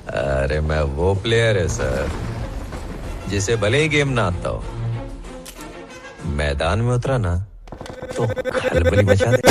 अरे मैं वो प्लेयर है सर जिसे भले ही गेम ना आता हो, मैदान में उतरा ना तो खलबली मचा दे।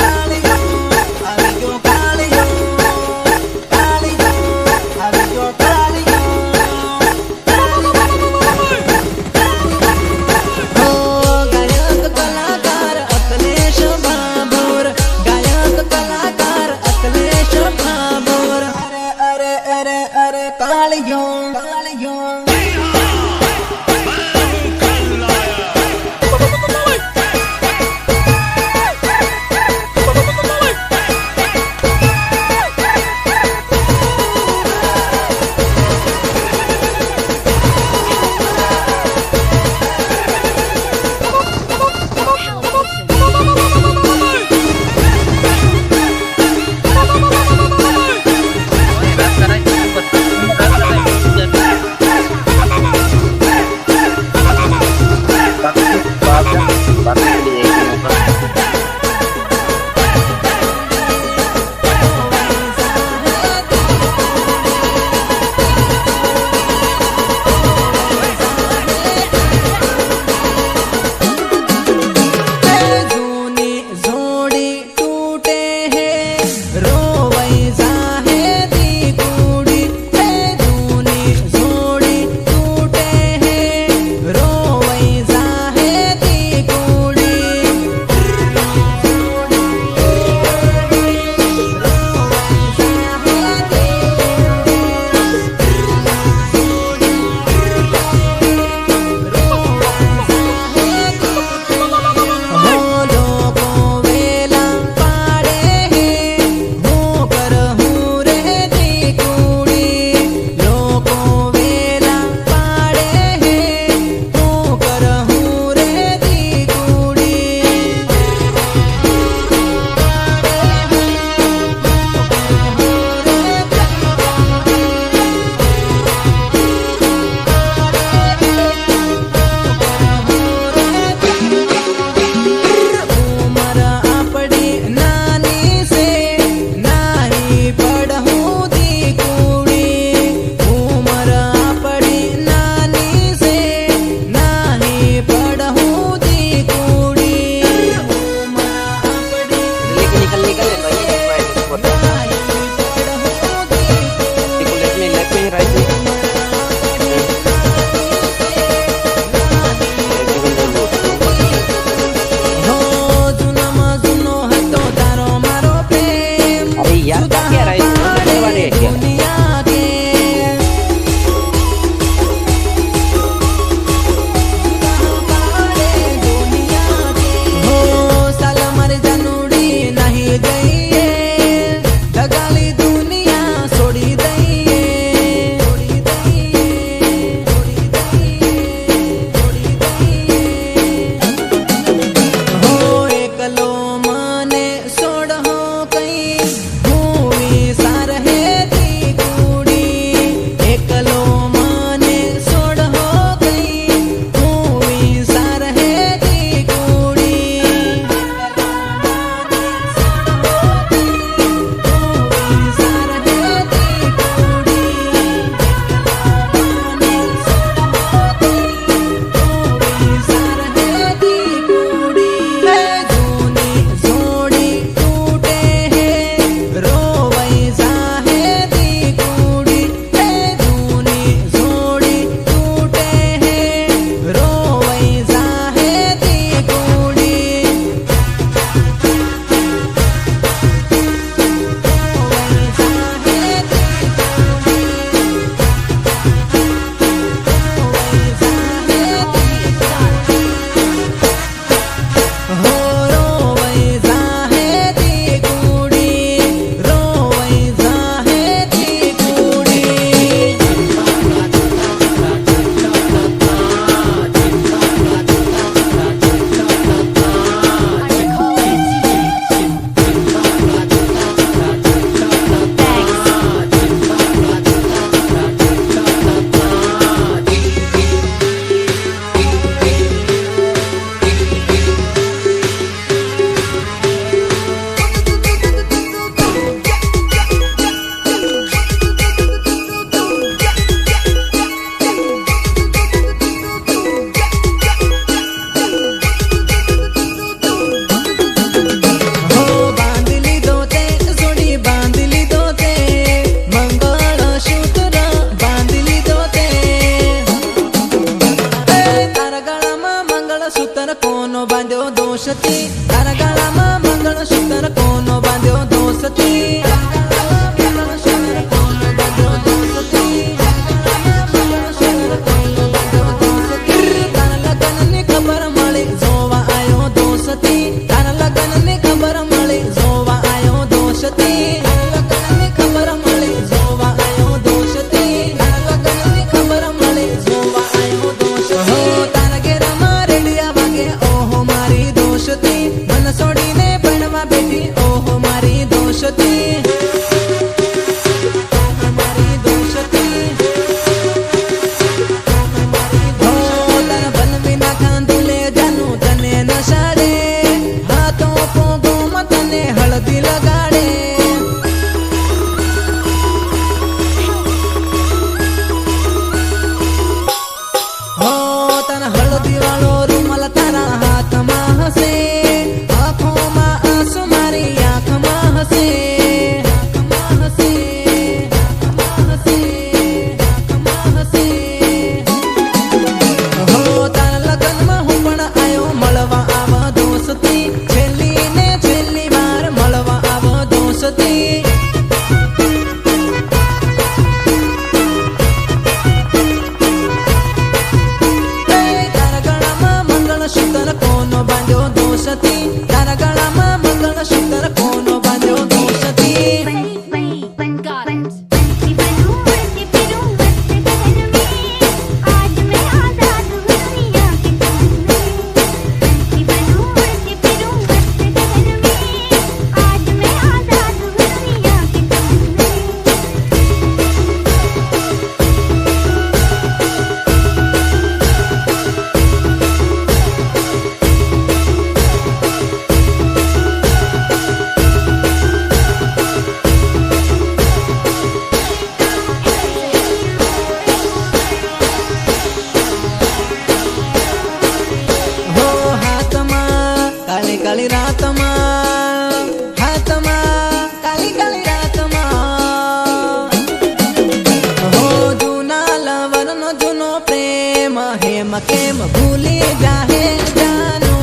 हेम केम भूली जाहे जानो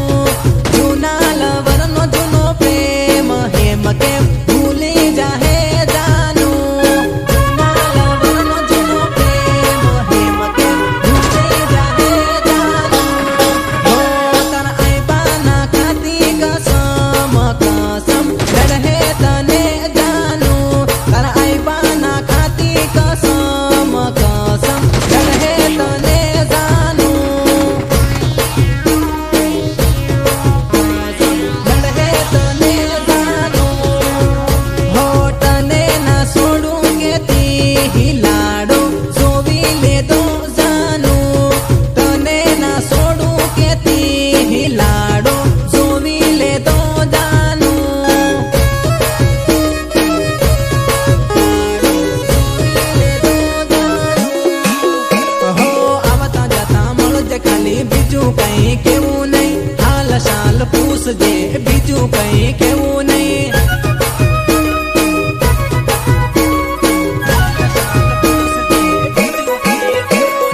जूना लवरनो जूनो प्रेम हेम केम भूली जाहे जानो जूना लवरनो जूनो प्रेम हेम केम भूली जाहे जानो हो तर आईबाना खाती कसम कसम लड़हे तने जानो तर आईबाना खाती कसम कसम लड़हे तने जानो लड़हे तने जानो हो तने ना छोड़ू के ती हिलाड़ो सोवी ले दो जानो तने ना छोड़ू के ती हिलाड़ो सोवी ले दो जानो हो आवता जाता મળજે ખાલી બીજું કઈ કેવું નહીં હાલ શાલ પૂછજે બીજું કઈ કેવું નહીં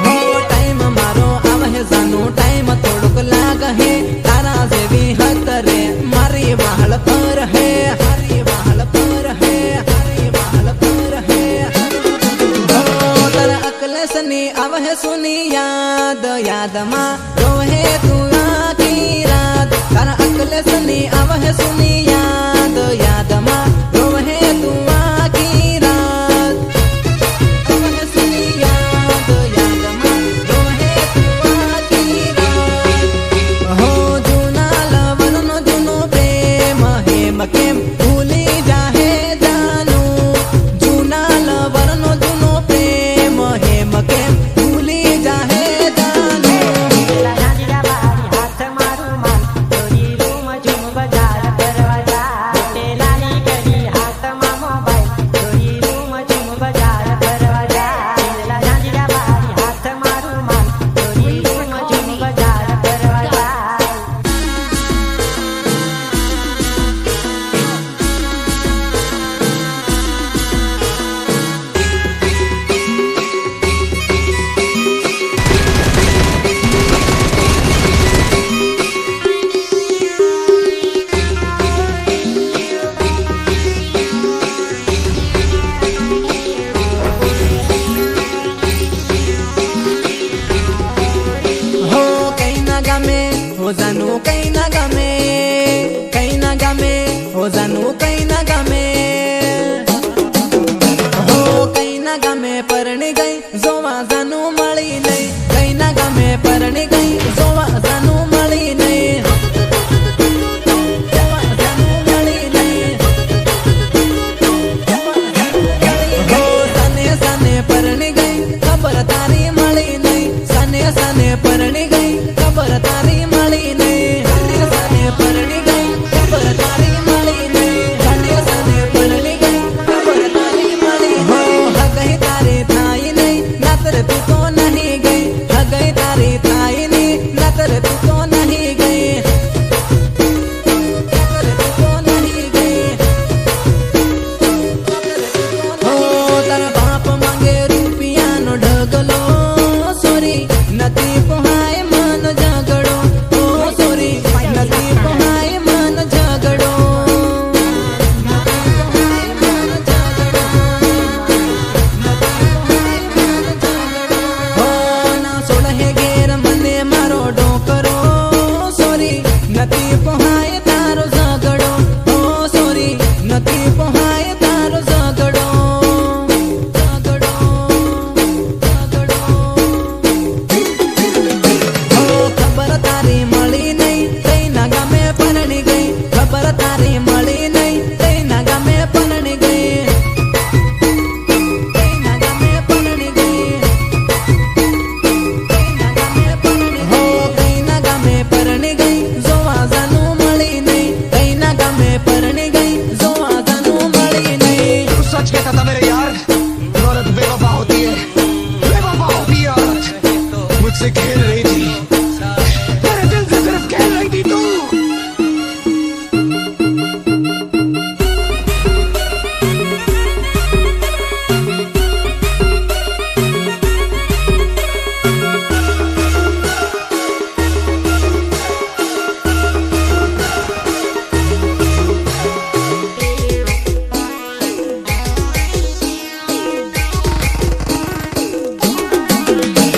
હો ટાઈમ મારો આવે જાનો ટાઈમ થોડુંક લાગે હે તારા જેવી હત રે મારી વાહળ પર હે હારી વાહળ પર હે હારી વાહળ પર હે हो तर अकलसनी आवहे सुनी याद याद माँ रोहे तू आखी रात तर अकलसनी आवहे सुनी याद याद माँ रोहे तू आखी रात आवहे सुनी याद याद माँ रोहे तू आखी रात हो जूना लवरनो जूनो प्रेम हेम केम भूली जाहे जानो जूना लवरनो जूनो प्रेम हेम केम भूली जाहे जानो राजा बारी हाथ मारू मान चोरी रूम झूम बजार करवा जाए लाली करी हाथ मा मोबाइल चोरी रूम झूम बजार करवा जाए राजा बारी हाथ मारू मान चोरी रूम झूम बजार करवा जाए हो कहीं ना गमे हो जानू कहीं ना गमे कहीं ना गमे हो जानू कहीं ना गमे हो कहीं ना गमे परणी गई जोवा जानू मળી नहीं कहीं ना गमे परणी गई जोवा जानू मળી नहीं जोवा जानू मળી नहीं हो सने सने परणी गई खबर तारी मળી नहीं सने सने परणी गई खबर तारी मળી नहीं सने सने परणी गई खबर तारी मળી नहीं सने सने परणी गई खबर तारी मળી हो हगई तारी थाई नहीं नतर तू तो नहीं गई हगई तारी थाई नहीं नतर तू तो नहीं गई नतर तू तो नहीं गई हो तर बाप मांगे રૂપિયાનો ઢગલો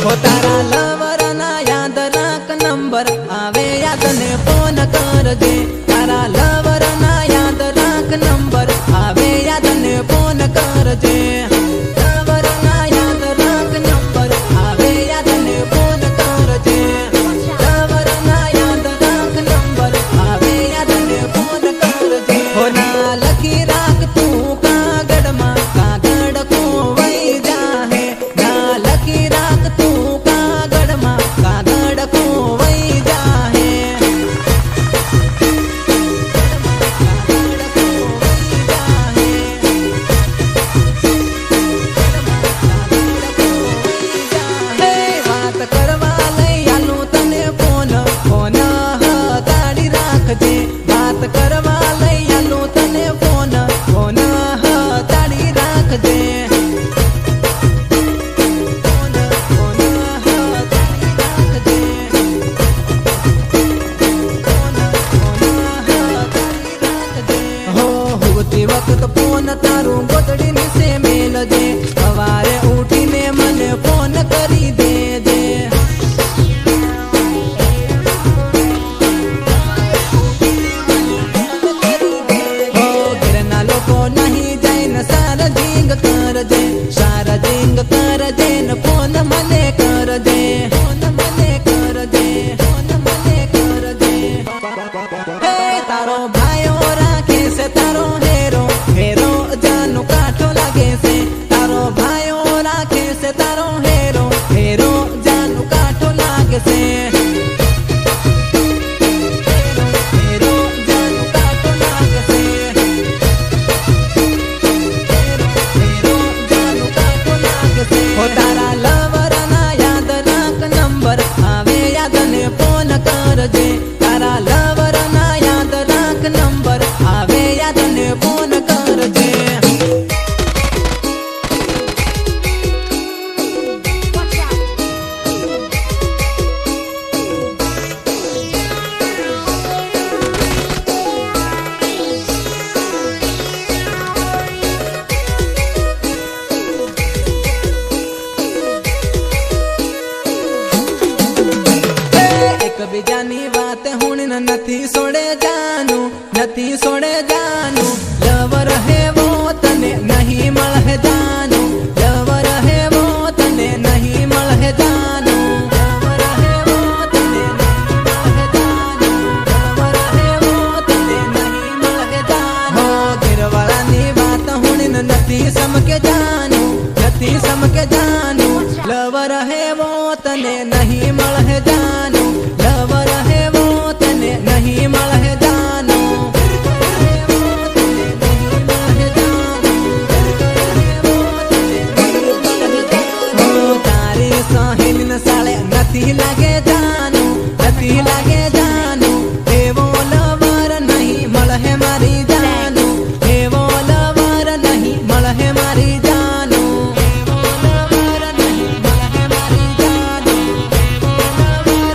હો તારા લવર ના યાદ રાખ નંબર આવે યાદ ને ફોન કરજે તારા લવર ના યાદ રાખ નંબર આવે યાદ ને ફોન કરજે લવર ના યાદ રાખ નંબર આવે યાદ ને ફોન કરજે લવર ના યાદ રાખ નંબર આવે યાદ ને ફોન કરજે હો ના લખી રાખ તું કાગળમાં કાગળ ખોવાઈ જાહે ના લખી રાખ તું કાગળમાં કાગળ ખોવાઈ જાહે હે વાત કરવા લઈ આલું તને ફોન ફોન હતાડી રાખજે વાત કરવા લઈ આલું તને ફોન ફોન હતાડી રાખજે ફોન ફોન હતાડી રાખજે ફોન ફોન હતાડી રાખજે હો હોતી વખત ફોન તારું ગોતડીની સે મેલજે સવારે ઉઠીને મને ફોન કરી દેજે હો ઘરના લોકો નહીં જાય ને સારા જીંગ કરજે સારા જીંગ કરજે ને ફોન મને કરજે ફોન મને કરજે ફોન મને કરજે હે તારો ભાઈઓ રાખે છે તારો હેરો હેરો જાનું કાઠો લાગે છે તારો ભાઈઓ રાખે છે તારો હેરો હેરો જાનું કાઠો લાગે છે હેરો જાનું કાઠો લાગે છે હેરો જાનું કાઠો લાગે છે હો તારા લવર ના યાદ રાખ નંબર આવે યાદ ને ફોન કરજે તારા લવર ના યાદ રાખ નંબર આવે યાદ ને ફોન કરજે એકબીજાની વાત હું નથી છોડે જાનું નથી છોડે જાનું લવર હેવો તને નહીં મળે જાનું લવર હેવો તને નહીં મળે જાનું લવર હેવો તને નહીં મળે જાનું લવર હેવો તને નહીં મળે જાનું હો ઘેરવાળાની વાત હું નથી સમકે જાનું નથી સમકે જાનું લવર હેવો તને નહીં મળે જાનું લવર હેવો તને નહીં મળે જાનું તારી સહેલીને સાળે નથી લાગે જાનું નથી લાગે જાનું એવો લવર નહીં મળે મારી જાનું એવો લવર નહીં મળે મારી જાનું એવો લવર નહીં મળે મારી જાનું એવો લવર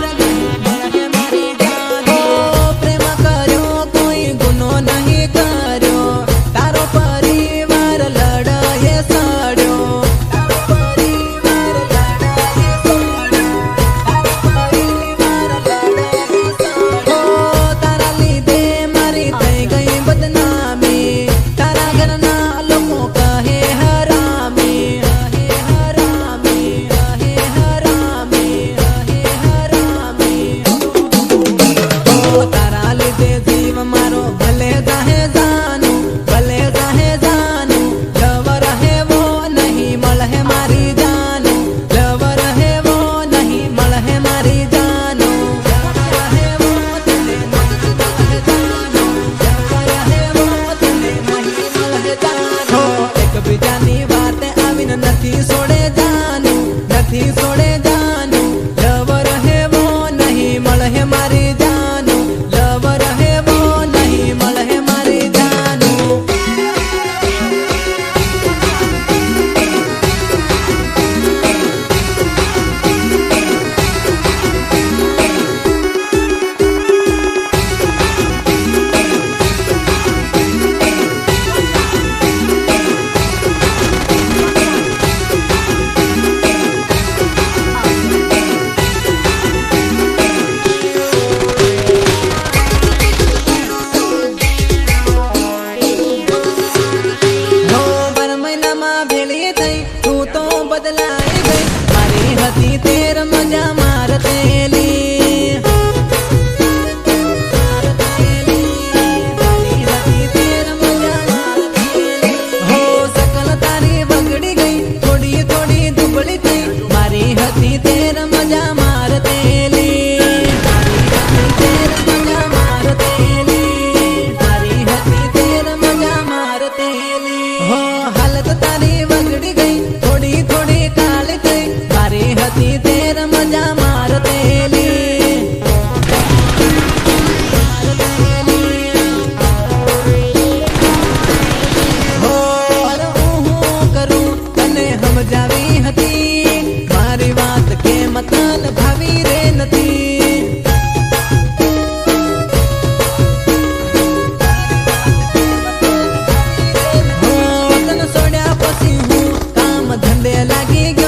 લાગી ગયો